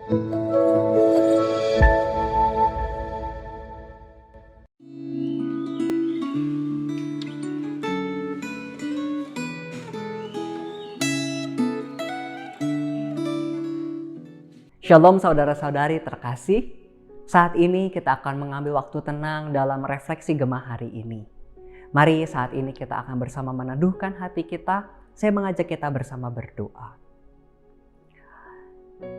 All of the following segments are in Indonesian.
Shalom saudara-saudari terkasih, saat ini kita akan mengambil waktu tenang dalam refleksi Gemah hari ini. Mari saat ini kita akan bersama meneduhkan hati kita, saya mengajak kita bersama berdoa.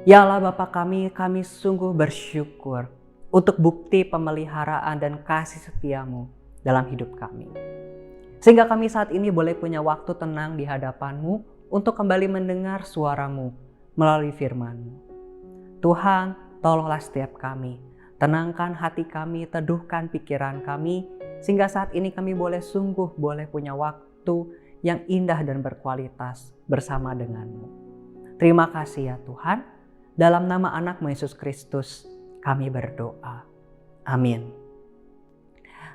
Ya Allah Bapa kami sungguh bersyukur untuk bukti pemeliharaan dan kasih setiamu dalam hidup kami. Sehingga kami saat ini boleh punya waktu tenang di hadapan-Mu untuk kembali mendengar suara-Mu melalui firman-Mu. Tuhan, tolonglah setiap kami, tenangkan hati kami, teduhkan pikiran kami, sehingga saat ini kami boleh punya waktu yang indah dan berkualitas bersama denganmu. Terima kasih ya Tuhan, dalam nama anak-Mu Yesus Kristus kami berdoa. Amin.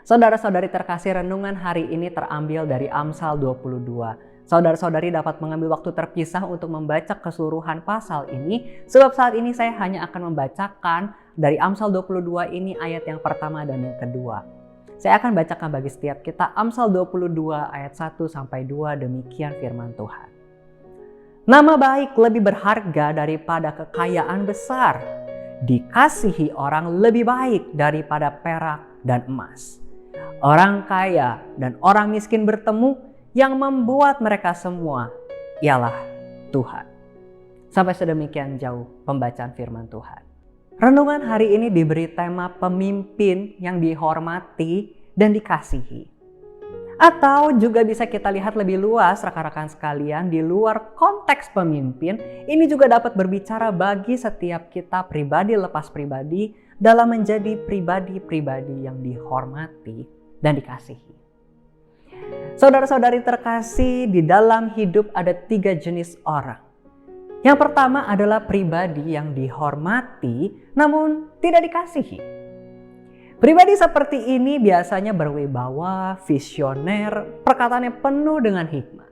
Saudara-saudari terkasih, renungan hari ini terambil dari Amsal 22. Saudara-saudari dapat mengambil waktu terpisah untuk membaca keseluruhan pasal ini, sebab saat ini saya hanya akan membacakan dari Amsal 22 ini ayat yang pertama dan yang kedua. Saya akan bacakan bagi setiap kita Amsal 22 ayat 1-2, demikian firman Tuhan. Nama baik lebih berharga daripada kekayaan besar, dikasihi orang lebih baik daripada perak dan emas. Orang kaya dan orang miskin bertemu, yang membuat mereka semua ialah Tuhan. Sampai sedemikian jauh pembacaan firman Tuhan. Renungan hari ini diberi tema pemimpin yang dihormati dan dikasihi. Atau juga bisa kita lihat lebih luas rekan-rekan sekalian, di luar konteks pemimpin, ini juga dapat berbicara bagi setiap kita pribadi lepas pribadi dalam menjadi pribadi-pribadi yang dihormati dan dikasihi. Saudara-saudari terkasih, di dalam hidup ada 3 jenis orang. Yang pertama adalah pribadi yang dihormati namun tidak dikasihi. Pribadi seperti ini biasanya berwibawa, visioner, perkataannya penuh dengan hikmat.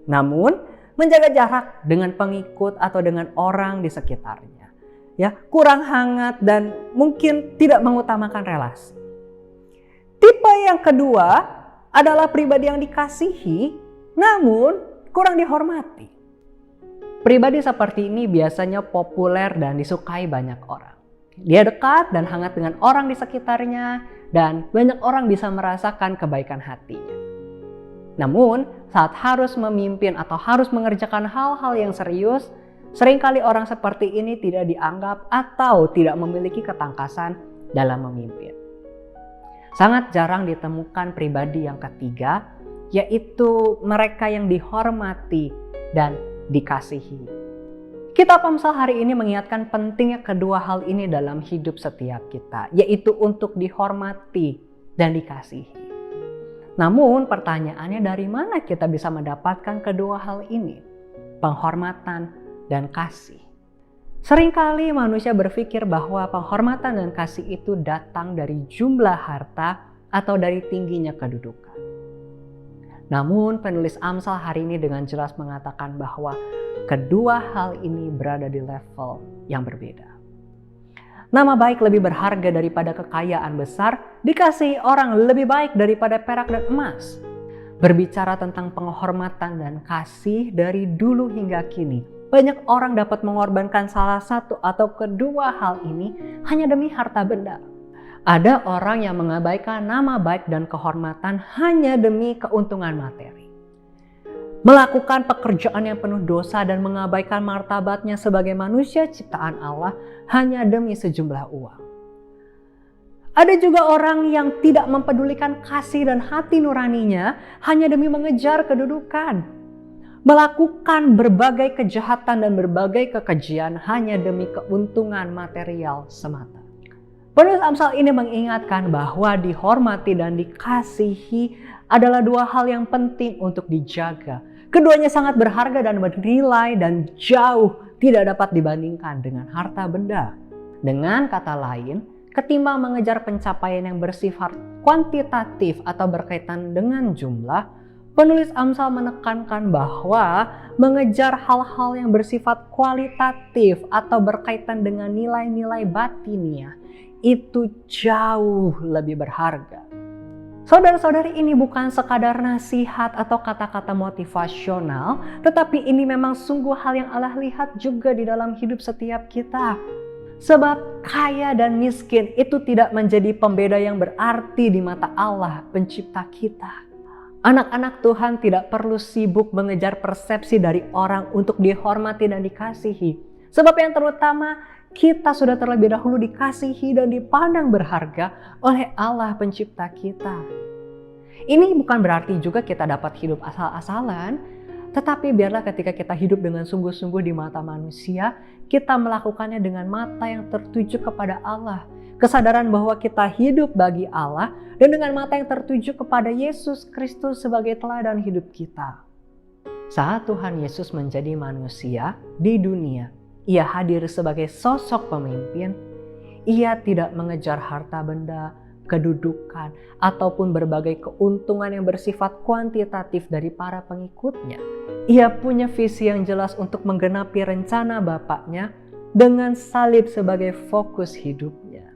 Namun menjaga jarak dengan pengikut atau dengan orang di sekitarnya. Ya, kurang hangat dan mungkin tidak mengutamakan relasi. Tipe yang kedua adalah pribadi yang dikasihi namun kurang dihormati. Pribadi seperti ini biasanya populer dan disukai banyak orang. Dia dekat dan hangat dengan orang di sekitarnya dan banyak orang bisa merasakan kebaikan hatinya. Namun saat harus memimpin atau harus mengerjakan hal-hal yang serius, seringkali orang seperti ini tidak dianggap atau tidak memiliki ketangkasan dalam memimpin. Sangat jarang ditemukan pribadi yang ketiga, yaitu mereka yang dihormati dan dikasihi. Kitab Amsal hari ini mengingatkan pentingnya kedua hal ini dalam hidup setiap kita, yaitu untuk dihormati dan dikasihi. Namun pertanyaannya, dari mana kita bisa mendapatkan kedua hal ini? Penghormatan dan kasih. Seringkali manusia berpikir bahwa penghormatan dan kasih itu datang dari jumlah harta atau dari tingginya kedudukan. Namun penulis Amsal hari ini dengan jelas mengatakan bahwa kedua hal ini berada di level yang berbeda. Nama baik lebih berharga daripada kekayaan besar, dikasihi orang lebih baik daripada perak dan emas. Berbicara tentang penghormatan dan kasih dari dulu hingga kini, banyak orang dapat mengorbankan salah satu atau kedua hal ini hanya demi harta benda. Ada orang yang mengabaikan nama baik dan kehormatan hanya demi keuntungan materi. Melakukan pekerjaan yang penuh dosa dan mengabaikan martabatnya sebagai manusia ciptaan Allah hanya demi sejumlah uang. Ada juga orang yang tidak mempedulikan kasih dan hati nuraninya hanya demi mengejar kedudukan. Melakukan berbagai kejahatan dan berbagai kekejian hanya demi keuntungan material semata. Penulis Amsal ini mengingatkan bahwa dihormati dan dikasihi adalah dua hal yang penting untuk dijaga. Keduanya sangat berharga dan bernilai dan jauh tidak dapat dibandingkan dengan harta benda. Dengan kata lain, ketimbang mengejar pencapaian yang bersifat kuantitatif atau berkaitan dengan jumlah, Penulis Amsal menekankan bahwa mengejar hal-hal yang bersifat kualitatif atau berkaitan dengan nilai-nilai batiniah itu jauh lebih berharga. Saudara-saudari, ini bukan sekadar nasihat atau kata-kata motivasional, tetapi ini memang sungguh hal yang Allah lihat juga di dalam hidup setiap kita. Sebab kaya dan miskin itu tidak menjadi pembeda yang berarti di mata Allah pencipta kita. Anak-anak Tuhan tidak perlu sibuk mengejar persepsi dari orang untuk dihormati dan dikasihi. Sebab yang terutama, kita sudah terlebih dahulu dikasihi dan dipandang berharga oleh Allah pencipta kita. Ini bukan berarti juga kita dapat hidup asal-asalan, tetapi biarlah ketika kita hidup dengan sungguh-sungguh di mata manusia, kita melakukannya dengan mata yang tertuju kepada Allah. Kesadaran bahwa kita hidup bagi Allah dan dengan mata yang tertuju kepada Yesus Kristus sebagai teladan hidup kita. Saat Tuhan Yesus menjadi manusia di dunia, Ia hadir sebagai sosok pemimpin. Ia tidak mengejar harta benda, kedudukan, ataupun berbagai keuntungan yang bersifat kuantitatif dari para pengikutnya. Ia punya visi yang jelas untuk menggenapi rencana Bapaknya dengan salib sebagai fokus hidupnya.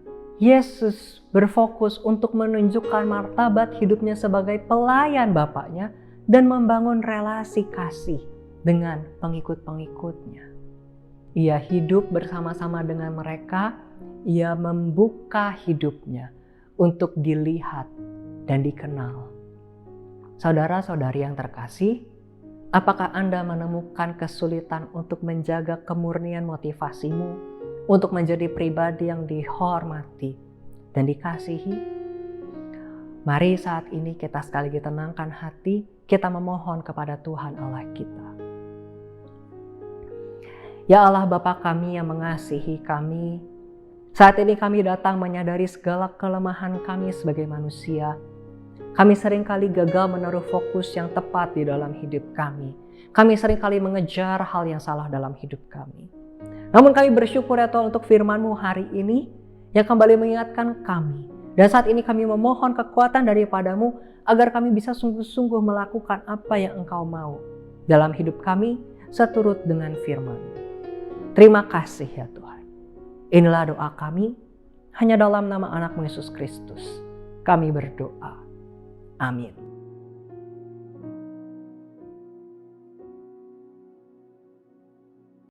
Yesus berfokus untuk menunjukkan martabat hidupnya sebagai pelayan Bapaknya dan membangun relasi kasih dengan pengikut-pengikutnya. Ia hidup bersama-sama dengan mereka, ia membuka hidupnya untuk dilihat dan dikenal. Saudara-saudari yang terkasih, apakah Anda menemukan kesulitan untuk menjaga kemurnian motivasimu untuk menjadi pribadi yang dihormati dan dikasihi? Mari saat ini kita sekali lagi tenangkan hati, kita memohon kepada Tuhan Allah kita. Ya Allah Bapa kami yang mengasihi kami, saat ini kami datang menyadari segala kelemahan kami sebagai manusia. Kami seringkali gagal menaruh fokus yang tepat di dalam hidup kami. Kami seringkali mengejar hal yang salah dalam hidup kami. Namun kami bersyukur ya Tuhan untuk firman-Mu hari ini yang kembali mengingatkan kami. Dan saat ini kami memohon kekuatan daripada-Mu agar kami bisa sungguh-sungguh melakukan apa yang Engkau mau dalam hidup kami seturut dengan firman-Mu. Terima kasih ya Tuhan. Inilah doa kami, hanya dalam nama anak-Mu Yesus Kristus. Kami berdoa. Amin.